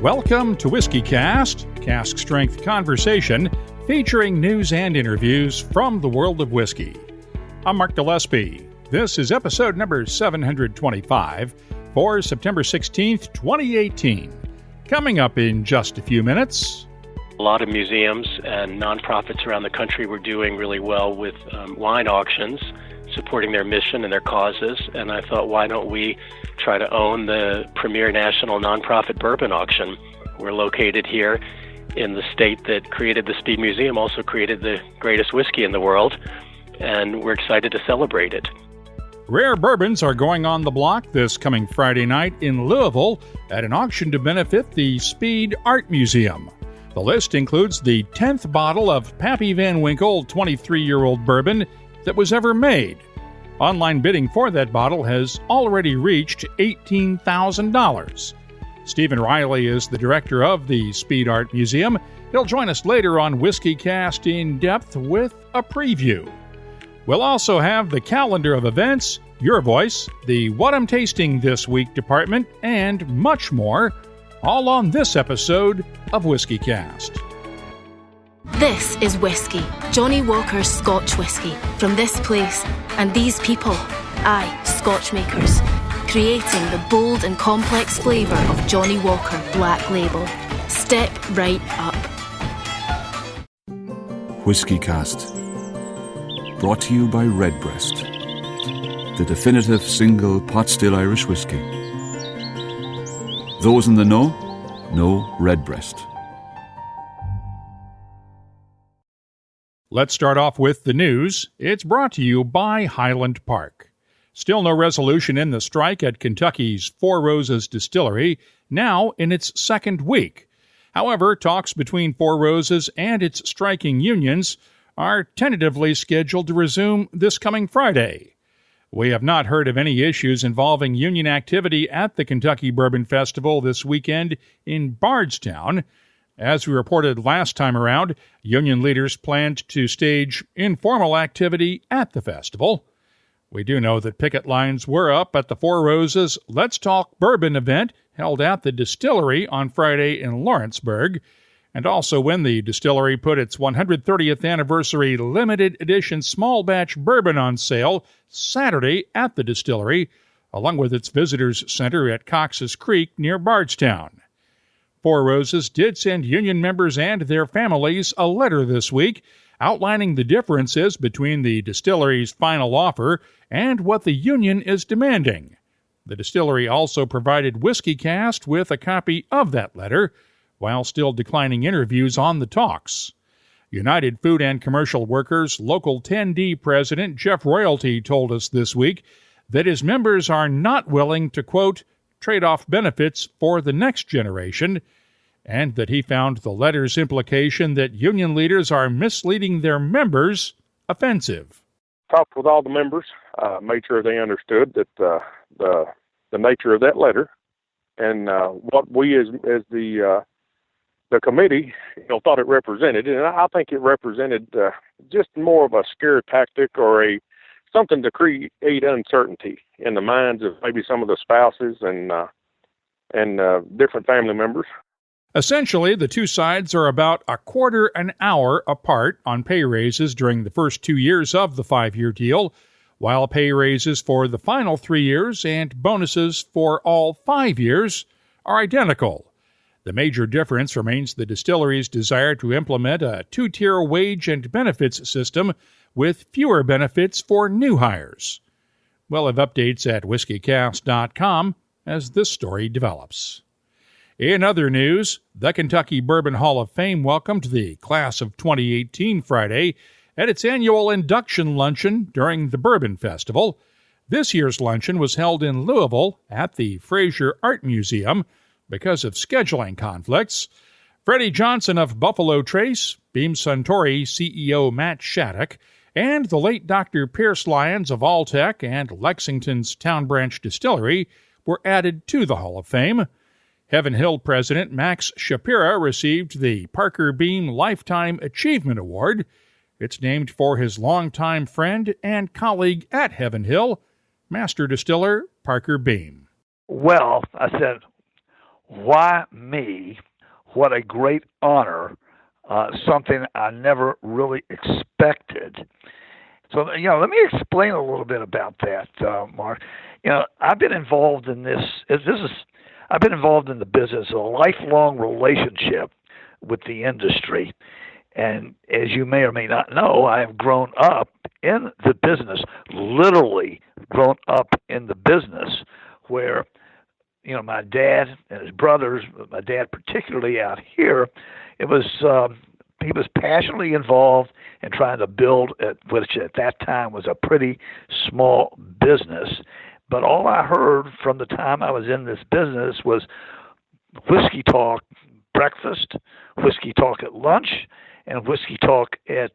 Welcome to WhiskyCast, cask strength conversation featuring news and interviews from the world of whiskey. I'm Mark Gillespie. This is episode number 725 for September 16th, 2018. Coming up in just a few minutes. A lot of museums and nonprofits around the country were doing really well with wine auctions, supporting their mission and their causes, and I thought, why don't we try to own the premier national nonprofit bourbon auction? We're located here in the state that created the Speed Museum, also created the greatest whiskey in the world, and we're excited to celebrate it. Rare bourbons are going on the block this coming Friday night in Louisville at an auction to benefit the Speed Art Museum. The list includes the 10th bottle of Pappy Van Winkle 23-year-old bourbon that was ever made. Online bidding for that bottle has already reached $18,000. Stephen Reilly is the director of the Speed Art Museum. He'll join us later on WhiskyCast In-Depth with a preview. We'll also have the calendar of events, your voice, the What I'm Tasting This Week department, and much more, all on this episode of WhiskyCast. This is whiskey, Johnnie Walker's Scotch whiskey, from this place and these people, aye, Scotch makers, creating the bold and complex flavour of Johnnie Walker Black Label. Step right up. WhiskyCast, brought to you by Redbreast, the definitive single pot still Irish whiskey. Those in the know Redbreast. Let's start off with the news. It's brought to you by Highland Park. Still no resolution in the strike at Kentucky's Four Roses Distillery, now in its second week. However, talks between Four Roses and its striking unions are tentatively scheduled to resume this coming Friday. We have not heard of any issues involving union activity at the Kentucky Bourbon Festival this weekend in Bardstown. As we reported last time around, union leaders planned to stage informal activity at the festival. We do know that picket lines were up at the Four Roses Let's Talk Bourbon event held at the distillery on Friday in Lawrenceburg, and also when the distillery put its 130th anniversary limited edition small batch bourbon on sale Saturday at the distillery, along with its visitors center at Cox's Creek near Bardstown. Four Roses did send union members and their families a letter this week outlining the differences between the distillery's final offer and what the union is demanding. The distillery also provided WhiskyCast with a copy of that letter, while still declining interviews on the talks. United Food and Commercial Workers Local 10D President Jeff Royalty told us this week that his members are not willing to, quote, trade off benefits for the next generation, and that he found the letter's implication that union leaders are misleading their members offensive. Talked with all the members, made sure they understood that the nature of that letter and what we as the committee thought it represented, and I think it represented just more of a scare tactic or something to create uncertainty in the minds of maybe some of the spouses and different family members. Essentially, the two sides are about a quarter an hour apart on pay raises during the first 2 years of the 5-year deal, while pay raises for the final 3 years and bonuses for all 5 years are identical. The major difference remains the distillery's desire to implement a 2-tier wage and benefits system with fewer benefits for new hires. We'll have updates at whiskycast.com as this story develops. In other news, the Kentucky Bourbon Hall of Fame welcomed the class of 2018 Friday at its annual induction luncheon during the Bourbon Festival. This year's luncheon was held in Louisville at the Fraser Art Museum because of scheduling conflicts. Freddie Johnson of Buffalo Trace, Beam Suntory CEO Matt Shattuck, and the late Dr. Pierce Lyons of Alltech and Lexington's Town Branch Distillery were added to the Hall of Fame. Heaven Hill President Max Shapira received the Parker Beam Lifetime Achievement Award. It's named for his longtime friend and colleague at Heaven Hill, Master Distiller Parker Beam. Well, I said, why me? What a great honor, something I never really expected. So, let me explain a little bit about that, Mark. I've been involved in I've been involved in the business, a lifelong relationship with the industry. And as you may or may not know, I have grown up in the business, literally grown up in the business where, my dad and his brothers, my dad particularly out here, he was passionately involved in trying to build, which at that time was a pretty small business. But all I heard from the time I was in this business was whiskey talk breakfast, whiskey talk at lunch, and whiskey talk at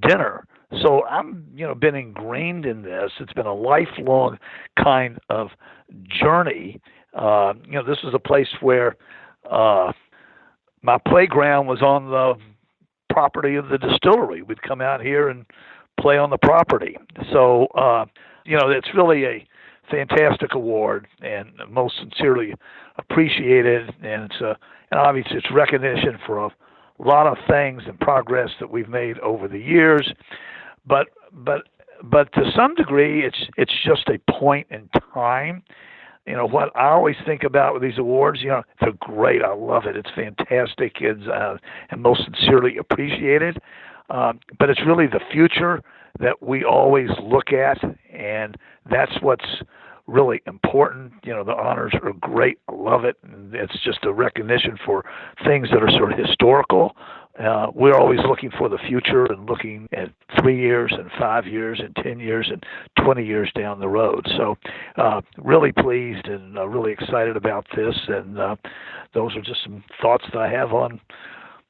dinner. So I'm, been ingrained in this. It's been a lifelong kind of journey. This was a place where my playground was on the property of the distillery. We'd come out here and play on the property. So, it's really a fantastic award and most sincerely appreciated. And and obviously it's recognition for a lot of things and progress that we've made over the years. But to some degree, it's just a point in time. What I always think about with these awards, they're great. I love it. It's fantastic. And most sincerely appreciated. But it's really the future that we always look at, and that's what's really important. The honors are great. I love it. It's just a recognition for things that are sort of historical. We're always looking for the future and looking at 3 years and 5 years and 10 years and 20 years down the road. So really pleased and really excited about this. And those are just some thoughts that I have on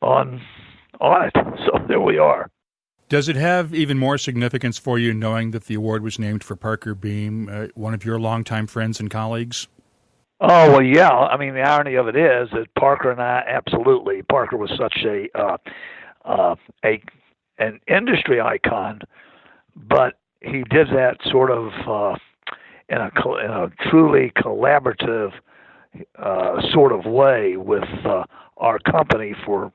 it. So there we are. Does it have even more significance for you knowing that the award was named for Parker Beam, one of your longtime friends and colleagues? Oh, well, yeah. I mean, the irony of it is that Parker and I, absolutely. Parker was such an industry icon, but he did that sort of in a truly collaborative sort of way with our company for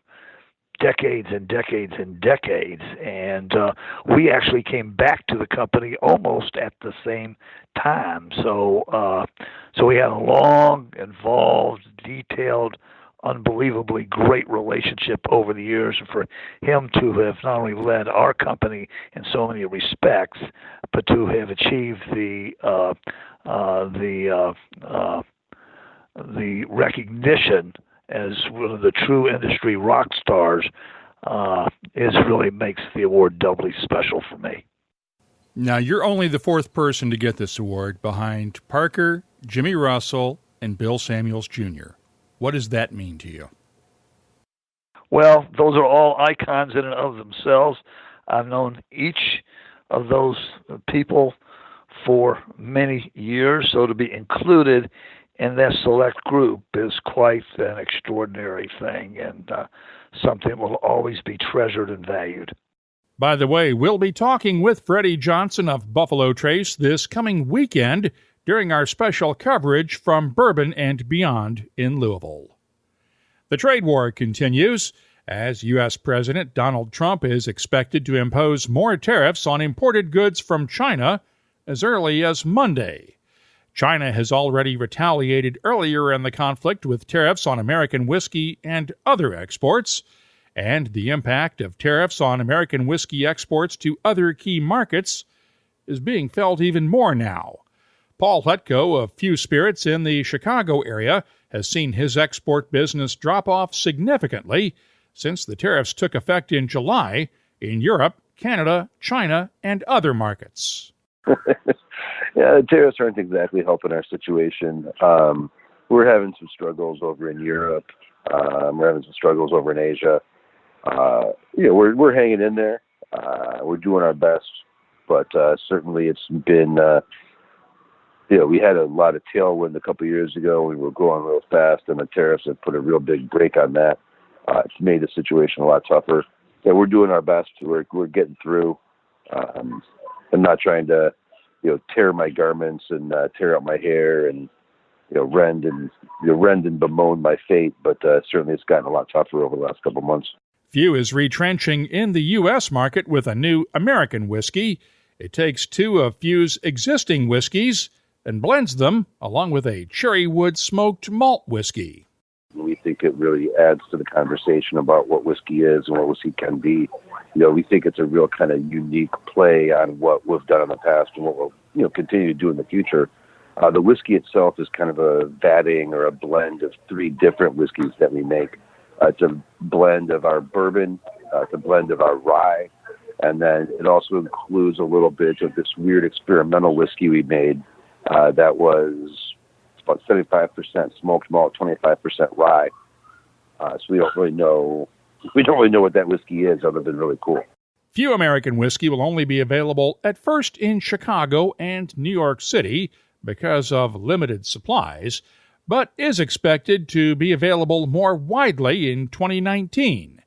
decades and decades and decades. And we actually came back to the company almost at the same time. So we had a long, involved, detailed, unbelievably great relationship over the years. And for him to have not only led our company in so many respects, but to have achieved the recognition as one of the true industry rock stars really makes the award doubly special for me. Now, you're only the fourth person to get this award behind Parker, Jimmy Russell, and Bill Samuels Jr. What does that mean to you? Well, those are all icons in and of themselves. I've known each of those people for many years, so to be included in that select group is quite an extraordinary thing and something that will always be treasured and valued. By the way, we'll be talking with Freddie Johnson of Buffalo Trace this coming weekend during our special coverage from Bourbon and Beyond in Louisville. The trade war continues as U.S. President Donald Trump is expected to impose more tariffs on imported goods from China as early as Monday. China has already retaliated earlier in the conflict with tariffs on American whiskey and other exports, and the impact of tariffs on American whiskey exports to other key markets is being felt even more now. Paul Hutko of Few Spirits in the Chicago area has seen his export business drop off significantly since the tariffs took effect in July in Europe, Canada, China, and other markets. Yeah, the tariffs aren't exactly helping our situation. We're having some struggles over in Europe. We're having some struggles over in Asia. We're hanging in there. We're doing our best, but certainly it's been, we had a lot of tailwind a couple of years ago. We were growing real fast, and the tariffs have put a real big break on that. It's made the situation a lot tougher. Yeah, we're doing our best. We're getting through. I'm not trying to, tear my garments and tear out my hair and rend and bemoan my fate, but certainly it's gotten a lot tougher over the last couple of months. Few is retrenching in the U.S. market with a new American whiskey. It takes two of Few's existing whiskeys and blends them along with a cherry wood smoked malt whiskey. We think it really adds to the conversation about what whiskey is and what whiskey can be. We think it's a real kind of unique play on what we've done in the past and what we'll continue to do in the future. The whiskey itself is kind of a vatting or a blend of three different whiskeys that we make. It's a blend of our bourbon, it's a blend of our rye, and then it also includes a little bit of this weird experimental whiskey we made that was about 75% smoked malt, 25% rye. So we don't really know what that whiskey is other than really cool. Few American whiskey will only be available at first in Chicago and New York City because of limited supplies, but is expected to be available more widely in 2019.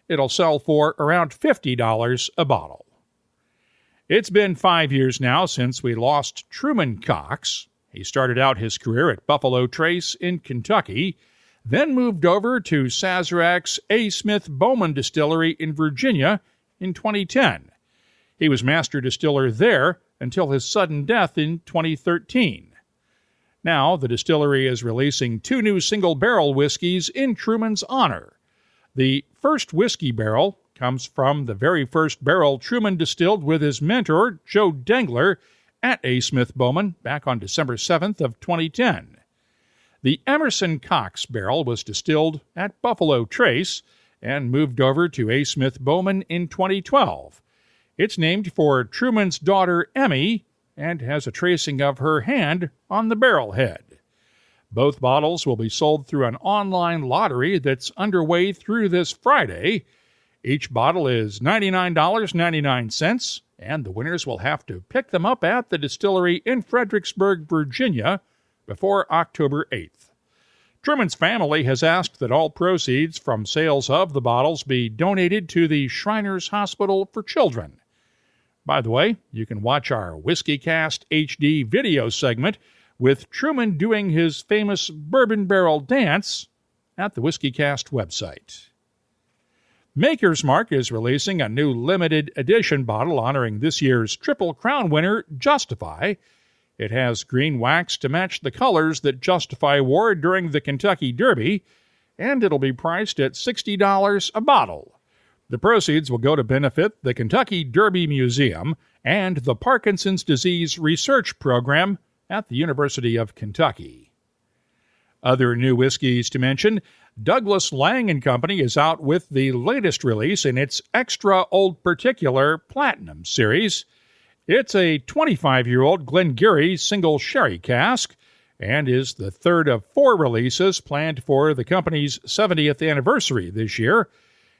It'll sell for around $50 a bottle. It's been 5 years now since we lost Truman Cox. He started out his career at Buffalo Trace in Kentucky, then moved over to Sazerac's A. Smith Bowman Distillery in Virginia in 2010. He was master distiller there until his sudden death in 2013. Now, the distillery is releasing 2 new single-barrel whiskeys in Truman's honor. The first whiskey barrel comes from the very first barrel Truman distilled with his mentor, Joe Dengler, at A. Smith Bowman back on December 7th of 2010. The Emerson Cox barrel was distilled at Buffalo Trace and moved over to A. Smith Bowman in 2012. It's named for Truman's daughter, Emmy, and has a tracing of her hand on the barrel head. Both bottles will be sold through an online lottery that's underway through this Friday. Each bottle is $99.99, and the winners will have to pick them up at the distillery in Fredericksburg, Virginia, before October 8th. Truman's family has asked that all proceeds from sales of the bottles be donated to the Shriners Hospital for Children. By the way, you can watch our WhiskyCast HD video segment with Truman doing his famous bourbon barrel dance at the WhiskyCast website. Maker's Mark is releasing a new limited edition bottle honoring this year's Triple Crown winner, Justify. It has green wax to match the colors that Justify wore during the Kentucky Derby, and it'll be priced at $60 a bottle. The proceeds will go to benefit the Kentucky Derby Museum and the Parkinson's Disease Research Program at the University of Kentucky. Other new whiskeys to mention, Douglas Lang & Company is out with the latest release in its Extra Old Particular Platinum series. It's a 25-year-old Glengarry single sherry cask and is the third of 4 releases planned for the company's 70th anniversary this year.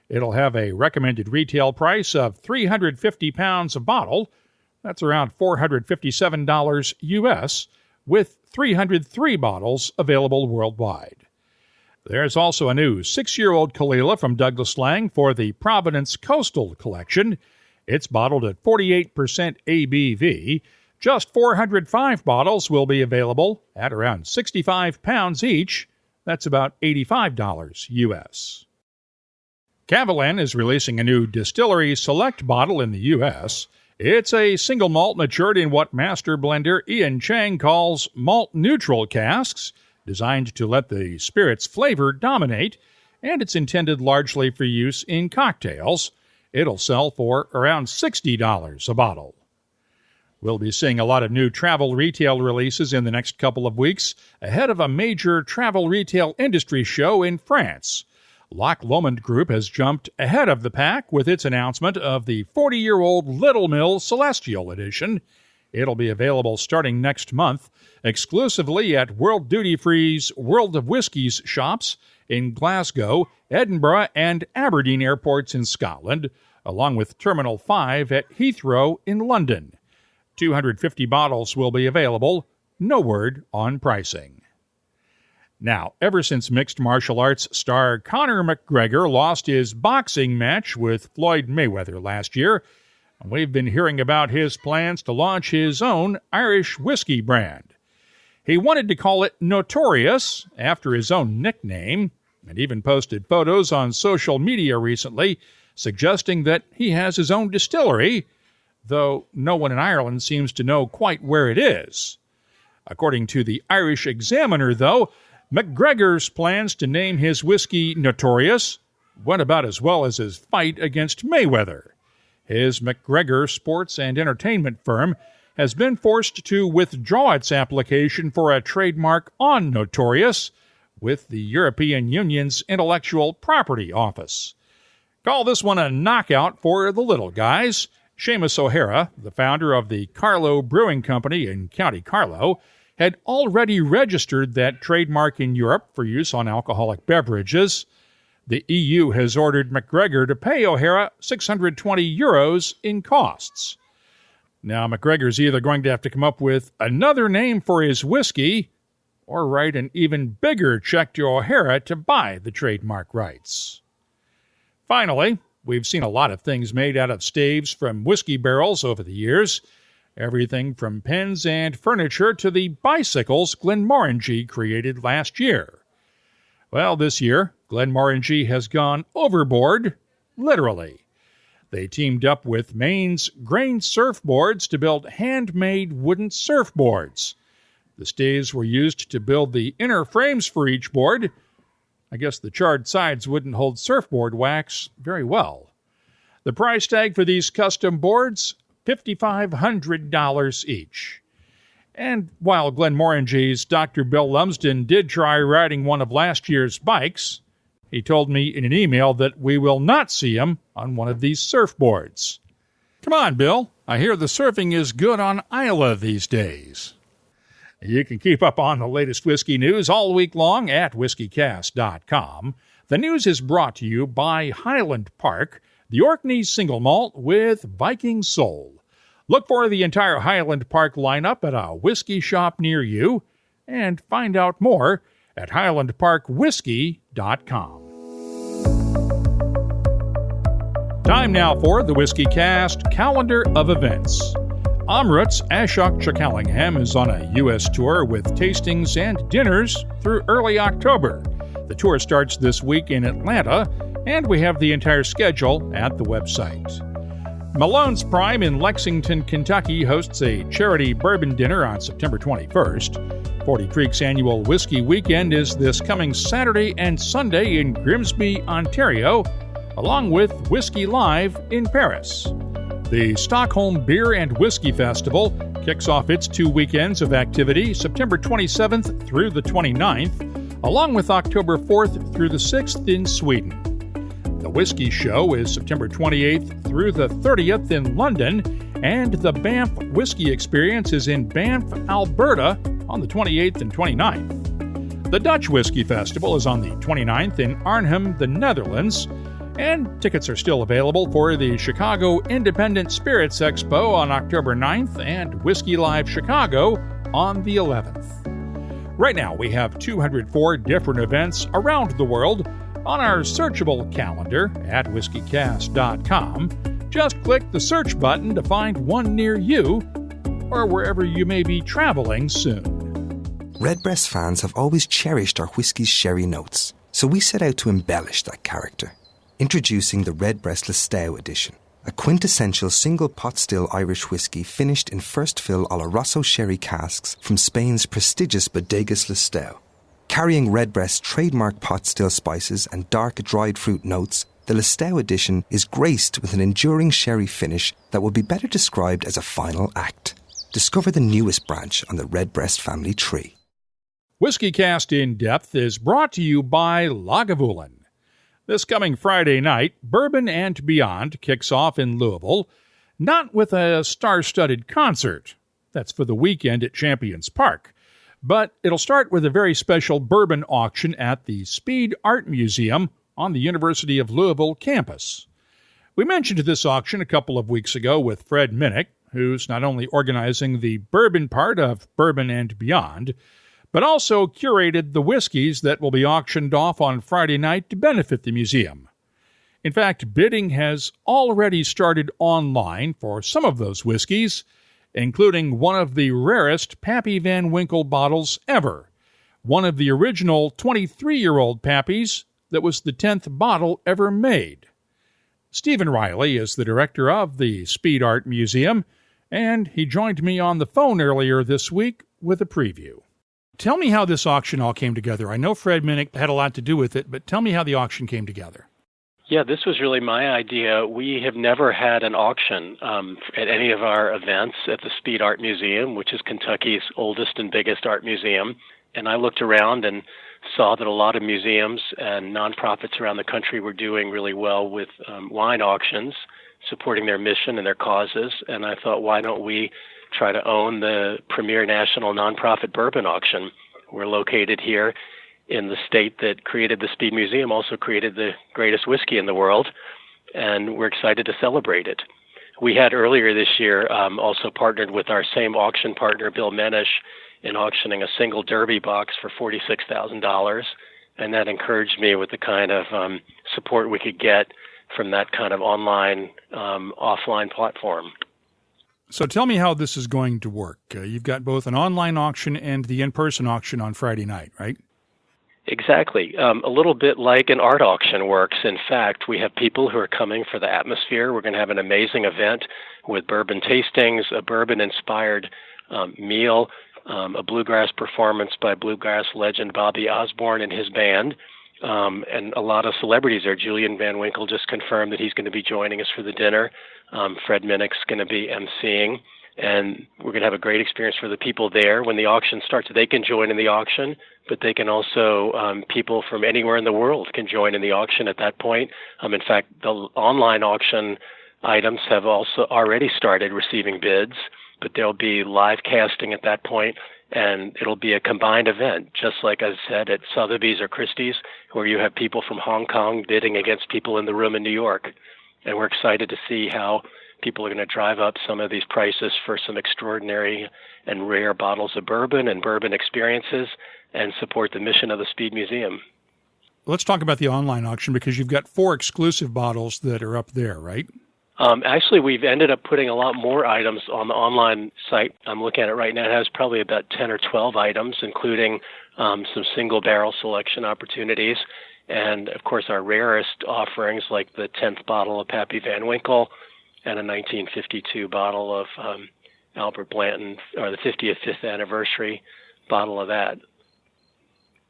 It'll have a recommended retail price of £350 a bottle. That's around $457 U.S., with 303 bottles available worldwide. There's also a new 6-year-old Kalila from Douglas Lang for the Providence Coastal Collection. It's bottled at 48% ABV. Just 405 bottles will be available at around £65 each. That's about $85 U.S. Cavalan is releasing a new Distillery Select bottle in the U.S. It's a single malt matured in what master blender Ian Chang calls malt-neutral casks, designed to let the spirit's flavor dominate, and it's intended largely for use in cocktails. It'll sell for around $60 a bottle. We'll be seeing a lot of new travel retail releases in the next couple of weeks ahead of a major travel retail industry show in France. Loch Lomond Group has jumped ahead of the pack with its announcement of the 40-year-old Little Mill Celestial Edition. It'll be available starting next month, exclusively at World Duty Free's World of Whiskies shops in Glasgow, Edinburgh, and Aberdeen airports in Scotland, along with Terminal 5 at Heathrow in London. 250 bottles will be available. No word on pricing. Now, ever since mixed martial arts star Conor McGregor lost his boxing match with Floyd Mayweather last year, we've been hearing about his plans to launch his own Irish whiskey brand. He wanted to call it Notorious, after his own nickname, and even posted photos on social media recently suggesting that he has his own distillery, though no one in Ireland seems to know quite where it is. According to the Irish Examiner, though, McGregor's plans to name his whiskey Notorious went about as well as his fight against Mayweather. His McGregor sports and entertainment firm has been forced to withdraw its application for a trademark on Notorious with the European Union's Intellectual Property Office. Call this one a knockout for the little guys. Seamus O'Hara, the founder of the Carlow Brewing Company in County Carlow, had already registered that trademark in Europe for use on alcoholic beverages. The EU has ordered McGregor to pay O'Hara €620 in costs. Now, McGregor's either going to have to come up with another name for his whiskey or write an even bigger check to O'Hara to buy the trademark rights. Finally, we've seen a lot of things made out of staves from whiskey barrels over the years. Everything from pens and furniture to the bicycles Glenmorangie created last year. Well, this year, Glenmorangie has gone overboard, literally. They teamed up with Maine's Grain Surfboards to build handmade wooden surfboards. The staves were used to build the inner frames for each board. I guess the charred sides wouldn't hold surfboard wax very well. The price tag for these custom boards, $5,500 each. And while Glenmorangie's Dr. Bill Lumsden did try riding one of last year's bikes, he told me in an email that we will not see him on one of these surfboards. Come on, Bill. I hear the surfing is good on Isla these days. You can keep up on the latest whiskey news all week long at WhiskyCast.com. The news is brought to you by Highland Park, the Orkney single malt with Viking soul. Look for the entire Highland Park lineup at a whiskey shop near you and find out more at HighlandParkWhiskey.com. Time now for the WhiskyCast calendar of events. Amrut's Ashok Chakalingham is on a U.S. tour with tastings and dinners through early October. The tour starts this week in Atlanta, and we have the entire schedule at the website. Malone's Prime in Lexington, Kentucky hosts a charity bourbon dinner on September 21st. 40 Creek's annual Whiskey Weekend is this coming Saturday and Sunday in Grimsby, Ontario, along with Whiskey Live in Paris. The Stockholm Beer and Whiskey Festival kicks off its 2 weekends of activity September 27th through the 29th, along with October 4th through the 6th in Sweden. The Whiskey Show is September 28th through the 30th in London, and the Banff Whiskey Experience is in Banff, Alberta on the 28th and 29th. The Dutch Whiskey Festival is on the 29th in Arnhem, the Netherlands, and tickets are still available for the Chicago Independent Spirits Expo on October 9th and Whiskey Live Chicago on the 11th. Right now, we have 204 different events around the world on our searchable calendar at WhiskyCast.com. Just click the search button to find one near you or wherever you may be traveling soon. Redbreast fans have always cherished our whiskey's sherry notes, so we set out to embellish that character. Introducing the Redbreast Listowel edition, a quintessential single pot still Irish whiskey finished in first fill Oloroso sherry casks from Spain's prestigious Bodegas Listowel. Carrying Redbreast's trademark pot still spices and dark dried fruit notes, the Listowel edition is graced with an enduring sherry finish that would be better described as a final act. Discover the newest branch on the Redbreast family tree. WhiskyCast In-Depth is brought to you by Lagavulin. This coming Friday night, Bourbon and Beyond kicks off in Louisville, not with a star-studded concert. That's for the weekend at Champions Park. But it'll start with a very special bourbon auction at the Speed Art Museum on the University of Louisville campus. We mentioned this auction a couple of weeks ago with Fred Minnick, who's not only organizing the bourbon part of Bourbon and Beyond, but also curated the whiskeys that will be auctioned off on Friday night to benefit the museum. In fact, bidding has already started online for some of those whiskeys, including one of the rarest Pappy Van Winkle bottles ever, one of the original 23-year-old Pappies that was the 10th bottle ever made. Stephen Reilly is the director of the Speed Art Museum, and he joined me on the phone earlier this week with a preview. Tell me how this auction all came together. I know Fred Minnick had a lot to do with it, but tell me how the auction came together. Yeah, this was really my idea. We have never had an auction at any of our events at the Speed Art Museum, which is Kentucky's oldest and biggest art museum. And I looked around and saw that a lot of museums and nonprofits around the country were doing really well with wine auctions, supporting their mission and their causes. And I thought, why don't we try to own the premier national nonprofit bourbon auction? We're located here in the state that created the Speed Museum, also created the greatest whiskey in the world, and we're excited to celebrate it. We had earlier this year also partnered with our same auction partner, Bill Menish, in auctioning a single Derby box for $46,000, and that encouraged me with the kind of support we could get from that kind of online, offline platform. So tell me how this is going to work. You've got both an online auction and the in-person auction on Friday night, right? Exactly. A little bit like an art auction works. In fact, we have people who are coming for the atmosphere. We're going to have an amazing event with bourbon tastings, a bourbon-inspired meal, a bluegrass performance by bluegrass legend Bobby Osborne and his band, and a lot of celebrities there. Julian Van Winkle just confirmed that he's going to be joining us for the dinner. Fred Minnick's going to be emceeing, and we're going to have a great experience for the people there. When the auction starts, they can join in the auction, but they can also, people from anywhere in the world can join in the auction at that point. In fact, the online auction items have also already started receiving bids, but there'll be live casting at that point, and it'll be a combined event, just like I said at Sotheby's or Christie's, where you have people from Hong Kong bidding against people in the room in New York. And we're excited to see how people are going to drive up some of these prices for some extraordinary and rare bottles of bourbon and bourbon experiences and support the mission of the Speed Museum. Let's talk about the online auction, because you've got 4 exclusive bottles that are up there, right? Actually, we've ended up putting a lot more items on the online site. I'm looking at it right now. It has probably about 10 or 12 items, including some single barrel selection opportunities. And, of course, our rarest offerings like the 10th bottle of Pappy Van Winkle and a 1952 bottle of Albert Blanton, or the 55th anniversary bottle of that.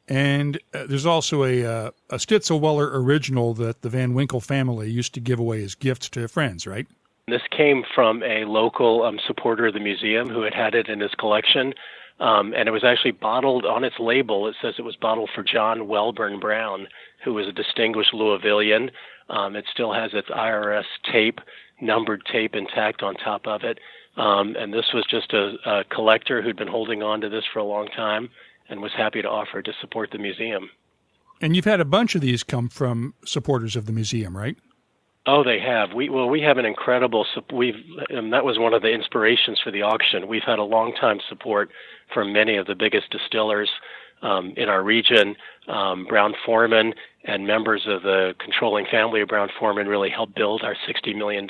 And there's also a Stitzelweller original that the Van Winkle family used to give away as gifts to friends, right? This came from a local supporter of the museum who had it in his collection, and it was actually bottled on its label. It says it was bottled for John Welburn Brown, who was a distinguished Louisvillian. It still has its IRS tape, numbered tape intact on top of it. And this was just a collector who'd been holding on to this for a long time and was happy to offer to support the museum. And you've had a bunch of these come from supporters of the museum, right? Oh, they have. We have an incredible. That was one of the inspirations for the auction. We've had a long time support from many of the biggest distillers in our region. Brown-Forman and members of the controlling family of Brown-Forman really helped build our $60 million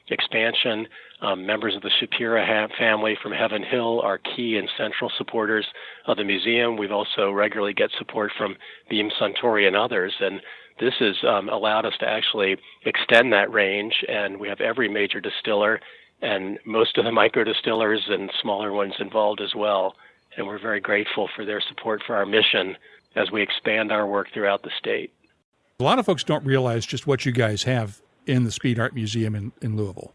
expansion. Members of the Shapira family from Heaven Hill are key and central supporters of the museum. We've also regularly get support from Beam Suntory and others, and this has allowed us to actually extend that range, and we have every major distiller and most of the micro distillers and smaller ones involved as well. And we're very grateful for their support for our mission as we expand our work throughout the state. A lot of folks don't realize just what you guys have in the Speed Art Museum in Louisville.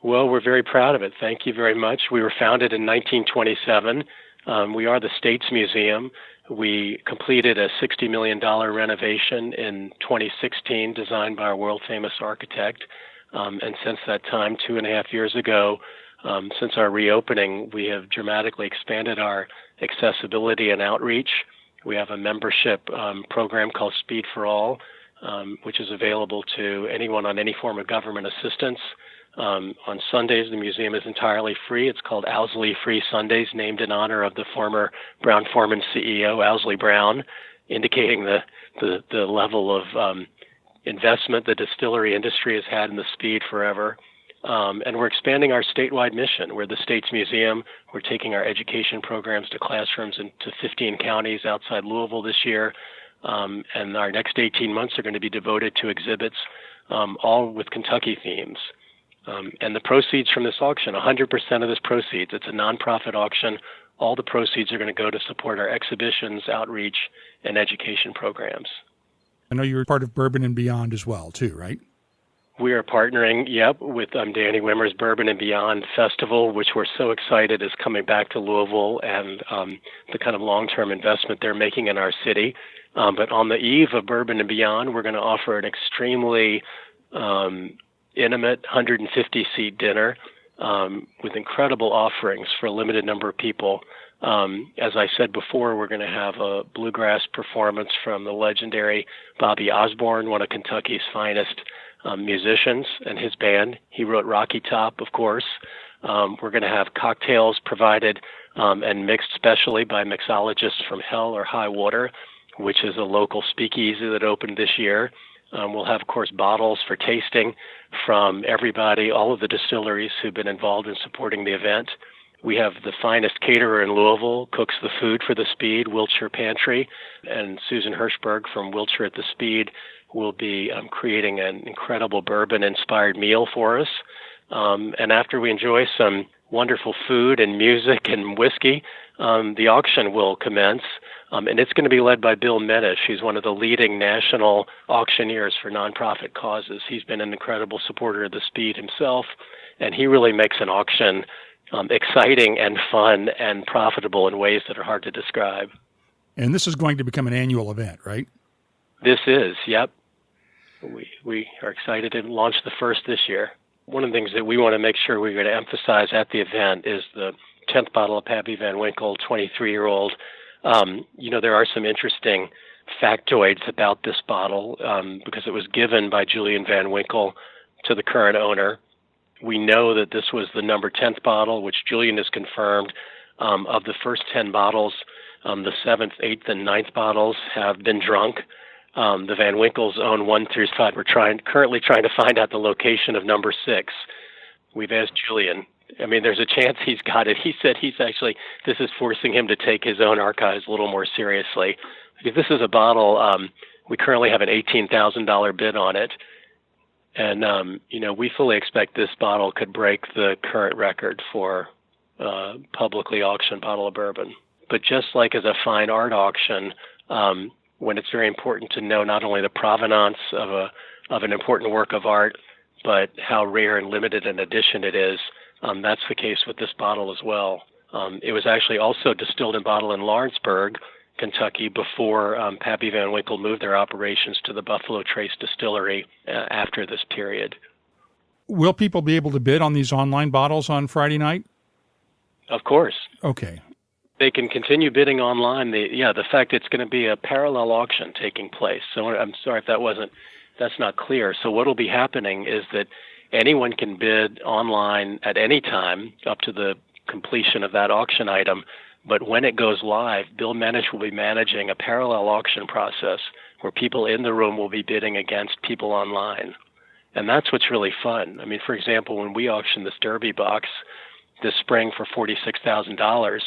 Well, we're very proud of it. Thank you very much. We were founded in 1927. We are the State's Museum. We completed a $60 million renovation in 2016, designed by our world-famous architect. And since that time, 2.5 years ago, since our reopening, we have dramatically expanded our accessibility and outreach. We have a membership program called Speed for All, which is available to anyone on any form of government assistance. On Sundays, the museum is entirely free. It's called Owsley Free Sundays, named in honor of the former Brown-Forman CEO, Owsley Brown, indicating the level of investment the distillery industry has had in the Speed forever. And we're expanding our statewide mission. We're the state's museum. We're taking our education programs to classrooms into 15 counties outside Louisville this year. And our next 18 months are going to be devoted to exhibits, all with Kentucky themes. And the proceeds from this auction, 100% of this proceeds, it's a nonprofit auction. All the proceeds are going to go to support our exhibitions, outreach, and education programs. I know you're part of Bourbon and Beyond as well, too, right? We are partnering, with Danny Wimmer's Bourbon and Beyond Festival, which we're so excited is coming back to Louisville, and the kind of long-term investment they're making in our city. But on the eve of Bourbon and Beyond, we're going to offer an extremely intimate 150-seat dinner with incredible offerings for a limited number of people. As I said before, we're going to have a bluegrass performance from the legendary Bobby Osborne, one of Kentucky's finest musicians, and his band. He wrote Rocky Top, of course. We're going to have cocktails provided and mixed specially by mixologists from Hell or High Water, which is a local speakeasy that opened this year. We'll have, of course, bottles for tasting from everybody, all of the distilleries who've been involved in supporting the event. We have the finest caterer in Louisville, cooks the food for the Speed, Wiltshire Pantry, and Susan Hirschberg from Wiltshire at the Speed will be creating an incredible bourbon-inspired meal for us. And after we enjoy some wonderful food and music and whiskey, the auction will commence. And it's going to be led by Bill Medish. He's one of the leading national auctioneers for nonprofit causes. He's been an incredible supporter of the Speed himself, and he really makes an auction exciting and fun and profitable in ways that are hard to describe. And this is going to become an annual event, right? This is, yep. We are excited to launch the first this year. One of the things that we want to make sure we're going to emphasize at the event is the 10th bottle of Pappy Van Winkle, 23-year-old. There are some interesting factoids about this bottle because it was given by Julian Van Winkle to the current owner. We know that this was the number 10th bottle, which Julian has confirmed. Of the first 10 bottles, the 7th, 8th, and 9th bottles have been drunk. The Van Winkles own 1 through 5. We're currently trying to find out the location of number 6. We've asked Julian. I mean, there's a chance he's got it. He said this is forcing him to take his own archives a little more seriously. Because this is a bottle, we currently have an $18,000 bid on it. And, we fully expect this bottle could break the current record for publicly auctioned bottle of bourbon. But just like as a fine art auction, when it's very important to know not only the provenance of an important work of art, but how rare and limited an edition it is, that's the case with this bottle as well. It was actually also distilled and bottled in Lawrenceburg, Kentucky, before Pappy Van Winkle moved their operations to the Buffalo Trace Distillery after this period. Will people be able to bid on these online bottles on Friday night? Of course. Okay. They can continue bidding online. The fact it's going to be a parallel auction taking place. So I'm sorry if that's not clear. So what will be happening is that anyone can bid online at any time up to the completion of that auction item. But when it goes live, Bill Medish will be managing a parallel auction process where people in the room will be bidding against people online. And that's what's really fun. I mean, for example, when we auctioned this Derby box this spring for $46,000,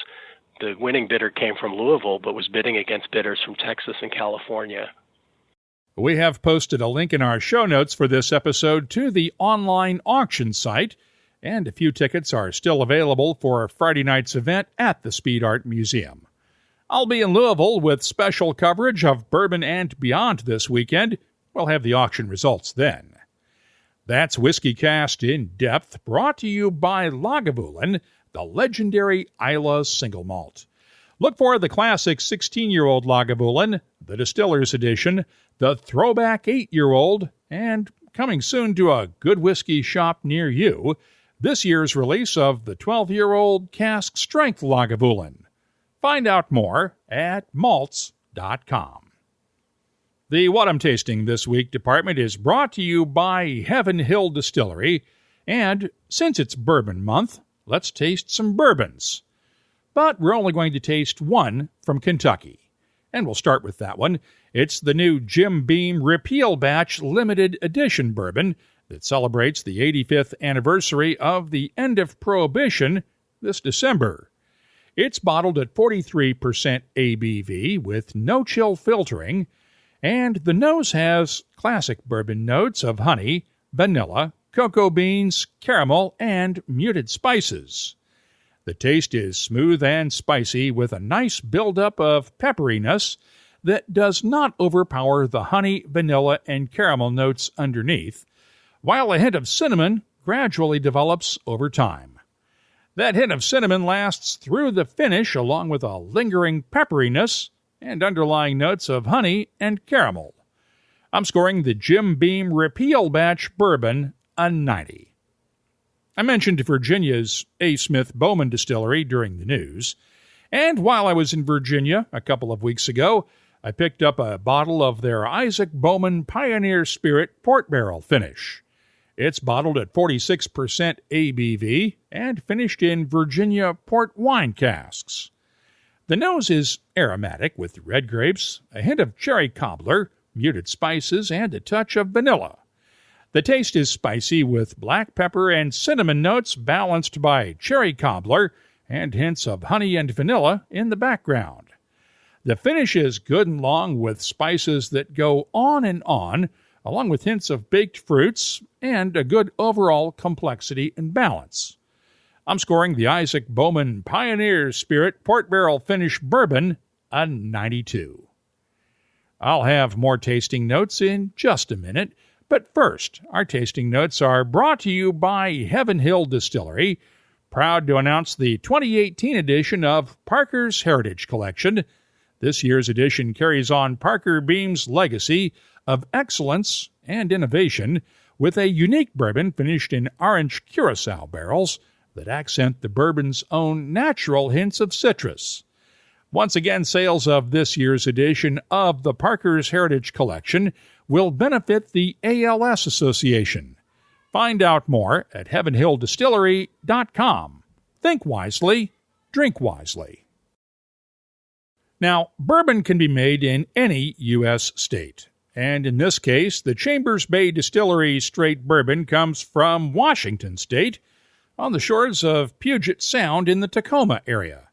the winning bidder came from Louisville but was bidding against bidders from Texas and California. We have posted a link in our show notes for this episode to the online auction site, and a few tickets are still available for Friday night's event at the Speed Art Museum. I'll be in Louisville with special coverage of Bourbon and Beyond this weekend. We'll have the auction results then. That's WhiskyCast In-Depth, brought to you by Lagavulin, the legendary Islay single malt. Look for the classic 16-year-old Lagavulin, the Distiller's Edition, the throwback 8-year-old, and coming soon to a good whiskey shop near you, this year's release of the 12-year-old cask strength Lagavulin. Find out more at malts.com. The What I'm Tasting This Week department is brought to you by Heaven Hill Distillery, and since it's Bourbon Month, let's taste some bourbons. But we're only going to taste one from Kentucky, and we'll start with that one. It's the new Jim Beam Repeal Batch Limited Edition Bourbon, that celebrates the 85th anniversary of the end of Prohibition this December. It's bottled at 43% ABV with no-chill filtering, and the nose has classic bourbon notes of honey, vanilla, cocoa beans, caramel, and muted spices. The taste is smooth and spicy with a nice buildup of pepperiness that does not overpower the honey, vanilla, and caramel notes underneath, while a hint of cinnamon gradually develops over time. That hint of cinnamon lasts through the finish along with a lingering pepperiness and underlying notes of honey and caramel. I'm scoring the Jim Beam Repeal Batch Bourbon a 90. I mentioned Virginia's A. Smith Bowman Distillery during the news, and while I was in Virginia a couple of weeks ago, I picked up a bottle of their Isaac Bowman Pioneer Spirit Port Barrel finish. It's bottled at 46% ABV and finished in Virginia port wine casks. The nose is aromatic with red grapes, a hint of cherry cobbler, muted spices, and a touch of vanilla. The taste is spicy with black pepper and cinnamon notes balanced by cherry cobbler and hints of honey and vanilla in the background. The finish is good and long with spices that go on and on, along with hints of baked fruits and a good overall complexity and balance. I'm scoring the Isaac Bowman Pioneer Spirit Port Barrel Finish Bourbon a 92. I'll have more tasting notes in just a minute, but first, our tasting notes are brought to you by Heaven Hill Distillery, proud to announce the 2018 edition of Parker's Heritage Collection. This year's edition carries on Parker Beam's legacy of excellence and innovation with a unique bourbon finished in orange Curacao barrels that accent the bourbon's own natural hints of citrus. Once again, sales of this year's edition of the Parker's Heritage Collection will benefit the ALS Association. Find out more at heavenhilldistillery.com. Think wisely, drink wisely. Now, bourbon can be made in any U.S. state. And in this case, the Chambers Bay Distillery Straight Bourbon comes from Washington State on the shores of Puget Sound in the Tacoma area.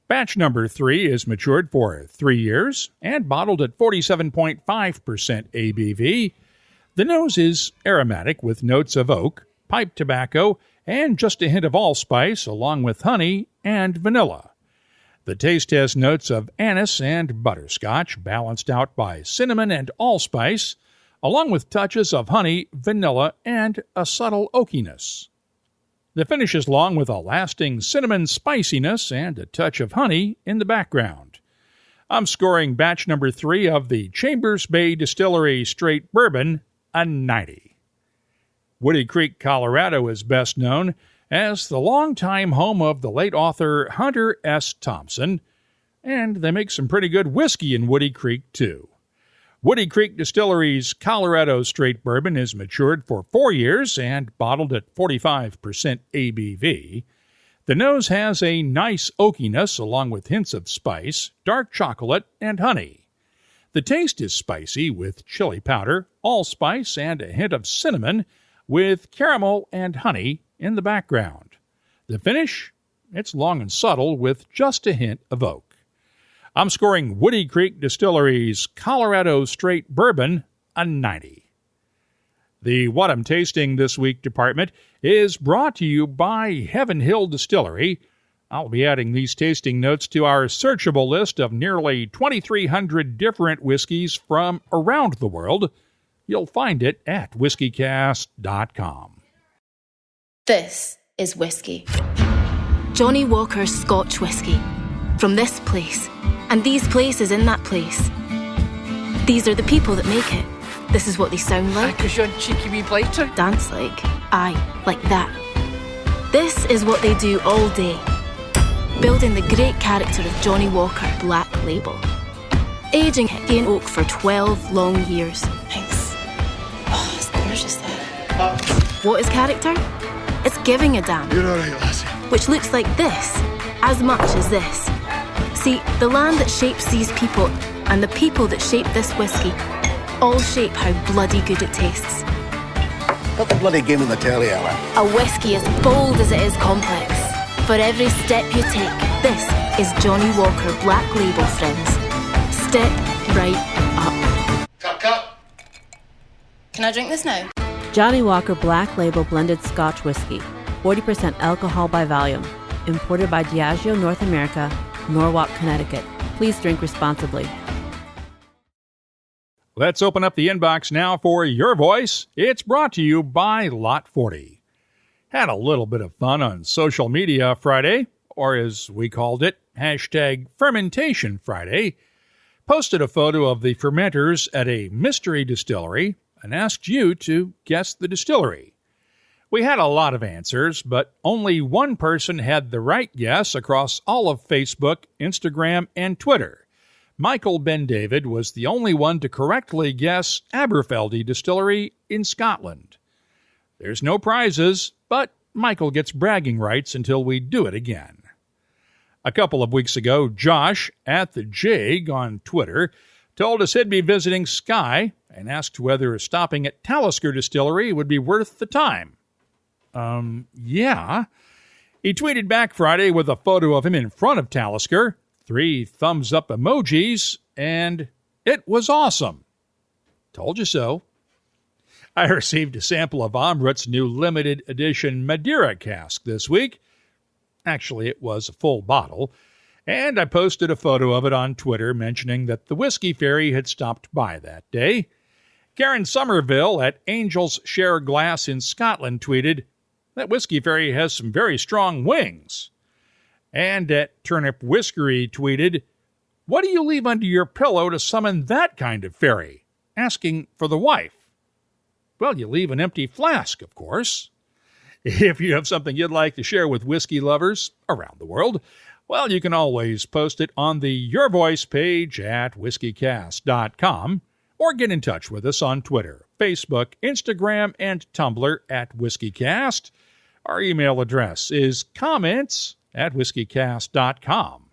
Batch number 3 is matured for 3 years and bottled at 47.5% ABV. The nose is aromatic with notes of oak, pipe tobacco, and just a hint of allspice along with honey and vanilla. The taste has notes of anise and butterscotch balanced out by cinnamon and allspice, along with touches of honey, vanilla, and a subtle oakiness. The finish is long with a lasting cinnamon spiciness and a touch of honey in the background. I'm scoring batch number 3 of the Chambers Bay Distillery Straight Bourbon a 90. Woody Creek, Colorado is best known as the longtime home of the late author Hunter S. Thompson, and they make some pretty good whiskey in Woody Creek, too. Woody Creek Distillery's Colorado Straight Bourbon is matured for 4 years and bottled at 45% ABV. The nose has a nice oakiness along with hints of spice, dark chocolate, and honey. The taste is spicy with chili powder, allspice, and a hint of cinnamon with caramel and honey in the background. The finish? It's long and subtle with just a hint of oak. I'm scoring Woody Creek Distillery's Colorado Straight Bourbon a 90. The What I'm Tasting This Week department is brought to you by Heaven Hill Distillery. I'll be adding these tasting notes to our searchable list of nearly 2,300 different whiskeys from around the world. You'll find it at WhiskyCast.com. This is whiskey. Johnny Walker's Scotch whiskey. From this place, and these places in that place. These are the people that make it. This is what they sound like. Because you're a cheeky wee blighter. Dance like. Aye, like that. This is what they do all day. Building the great character of Johnny Walker Black Label. Aging in oak for 12 long years. Thanks. Oh, it's gorgeous there. What is character? It's giving a damn. You're all right, lassie. Which looks like this, as much as this. See, the land that shapes these people and the people that shape this whiskey all shape how bloody good it tastes. Got the bloody game in the telly, Alan. A whiskey as bold as it is complex. For every step you take, this is Johnny Walker Black Label, friends. Step right up. Cut. Can I drink this now? Johnny Walker Black Label Blended Scotch Whiskey. 40% alcohol by volume. Imported by Diageo North America, Norwalk, Connecticut. Please drink responsibly. Let's open up the inbox now for Your Voice. It's brought to you by Lot 40. Had a little bit of fun on social media Friday, or as we called it, hashtag Fermentation Friday. Posted a photo of the fermenters at a mystery distillery and asked you to guess the distillery. We had a lot of answers, but only one person had the right guess across all of Facebook, Instagram, and Twitter. Michael Ben David was the only one to correctly guess Aberfeldy Distillery in Scotland. There's no prizes, but Michael gets bragging rights until we do it again. A couple of weeks ago, Josh, at the Jig on Twitter, told us he'd be visiting Skye and asked whether stopping at Talisker Distillery would be worth the time. Yeah. He tweeted back Friday with a photo of him in front of Talisker, 3 thumbs-up emojis, and it was awesome. Told you so. I received a sample of Amrut's new limited edition Madeira cask this week. Actually, it was a full bottle, and I posted a photo of it on Twitter mentioning that the Whiskey Ferry had stopped by that day. Karen Somerville at Angel's Share Glass in Scotland tweeted, "That Whiskey Ferry has some very strong wings." And at Turnip Whiskery tweeted, "What do you leave under your pillow to summon that kind of fairy?" Asking for the wife. Well, you leave an empty flask, of course. If you have something you'd like to share with whiskey lovers around the world, well, you can always post it on the Your Voice page at whiskycast.com or get in touch with us on Twitter, Facebook, Instagram, and Tumblr at WhiskyCast. Our email address is comments@whiskycast.com.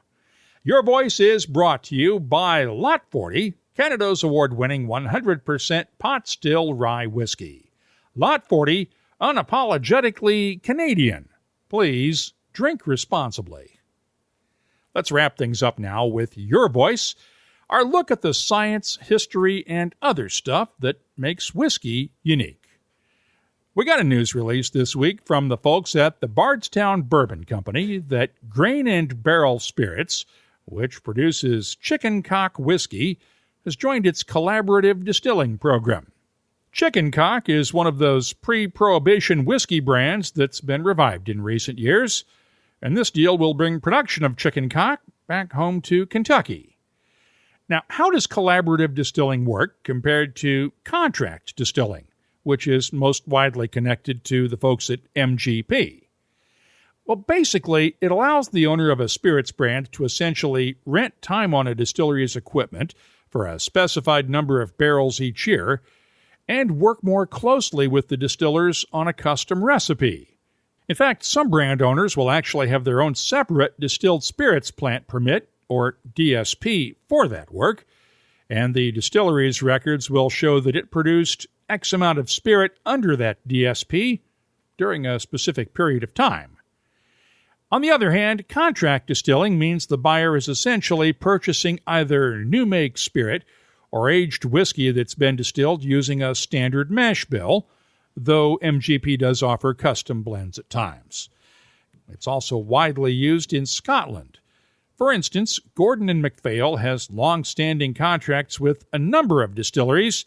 Your Voice is brought to you by Lot 40, Canada's award-winning 100% pot still rye whiskey. Lot 40, unapologetically Canadian. Please drink responsibly. Let's wrap things up now with Your Voice, our look at the science, history, and other stuff that makes whiskey unique. We got a news release this week from the folks at the Bardstown Bourbon Company that Grain and Barrel Spirits, which produces Chicken Cock whiskey, has joined its collaborative distilling program. Chicken Cock is one of those pre-prohibition whiskey brands that's been revived in recent years, and this deal will bring production of Chicken Cock back home to Kentucky. Now, how does collaborative distilling work compared to contract distilling, which is most widely connected to the folks at MGP? Well, basically, it allows the owner of a spirits brand to essentially rent time on a distillery's equipment for a specified number of barrels each year and work more closely with the distillers on a custom recipe. In fact, some brand owners will actually have their own separate distilled spirits plant permit, or DSP, for that work, and the distillery's records will show that it produced X amount of spirit under that DSP during a specific period of time. On the other hand, contract distilling means the buyer is essentially purchasing either new make spirit or aged whiskey that's been distilled using a standard mash bill, though MGP does offer custom blends at times. It's also widely used in Scotland. For instance, Gordon & MacPhail has long-standing contracts with a number of distilleries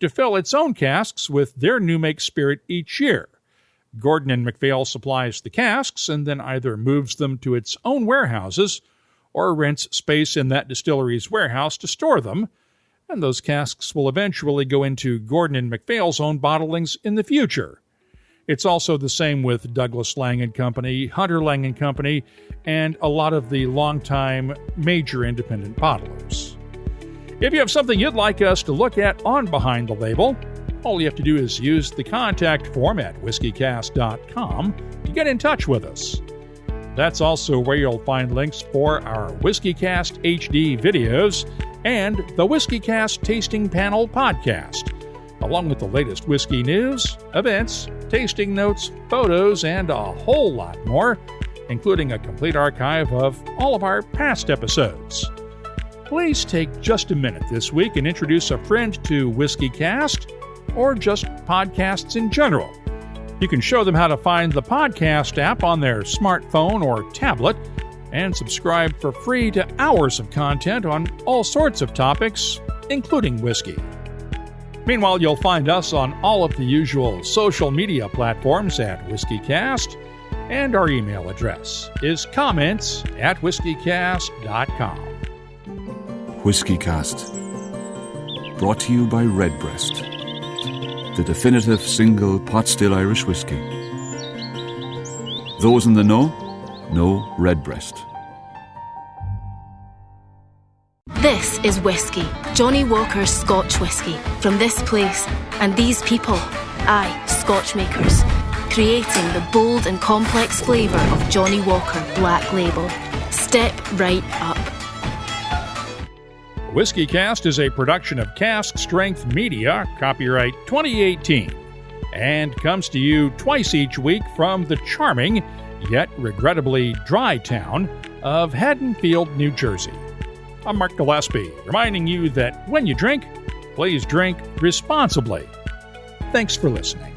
to fill its own casks with their new make spirit each year. Gordon & MacPhail supplies the casks and then either moves them to its own warehouses or rents space in that distillery's warehouse to store them, and those casks will eventually go into Gordon & MacPhail's own bottlings in the future. It's also the same with Douglas Lang & Company, Hunter Lang & Company, and a lot of the longtime major independent bottlers. If you have something you'd like us to look at on Behind the Label, all you have to do is use the contact form at whiskycast.com to get in touch with us. That's also where you'll find links for our WhiskyCast HD videos and the WhiskyCast Tasting Panel podcast, along with the latest whiskey news, events, tasting notes, photos, and a whole lot more, including a complete archive of all of our past episodes. Please take just a minute this week and introduce a friend to WhiskyCast, or just podcasts in general. You can show them how to find the podcast app on their smartphone or tablet and subscribe for free to hours of content on all sorts of topics, including whiskey. Meanwhile, you'll find us on all of the usual social media platforms at WhiskyCast, and our email address is comments@whiskycast.com. WhiskyCast, brought to you by Redbreast, the definitive single pot still Irish whiskey. Those in the know Redbreast. This is whiskey, Johnny Walker's Scotch whiskey, from this place and these people, aye, Scotch makers, creating the bold and complex flavour of Johnny Walker Black Label. Step right up. WhiskyCast is a production of Cask Strength Media, copyright 2018, and comes to you twice each week from the charming, yet regrettably dry town of Haddonfield, New Jersey. I'm Mark Gillespie, reminding you that when you drink, please drink responsibly. Thanks for listening.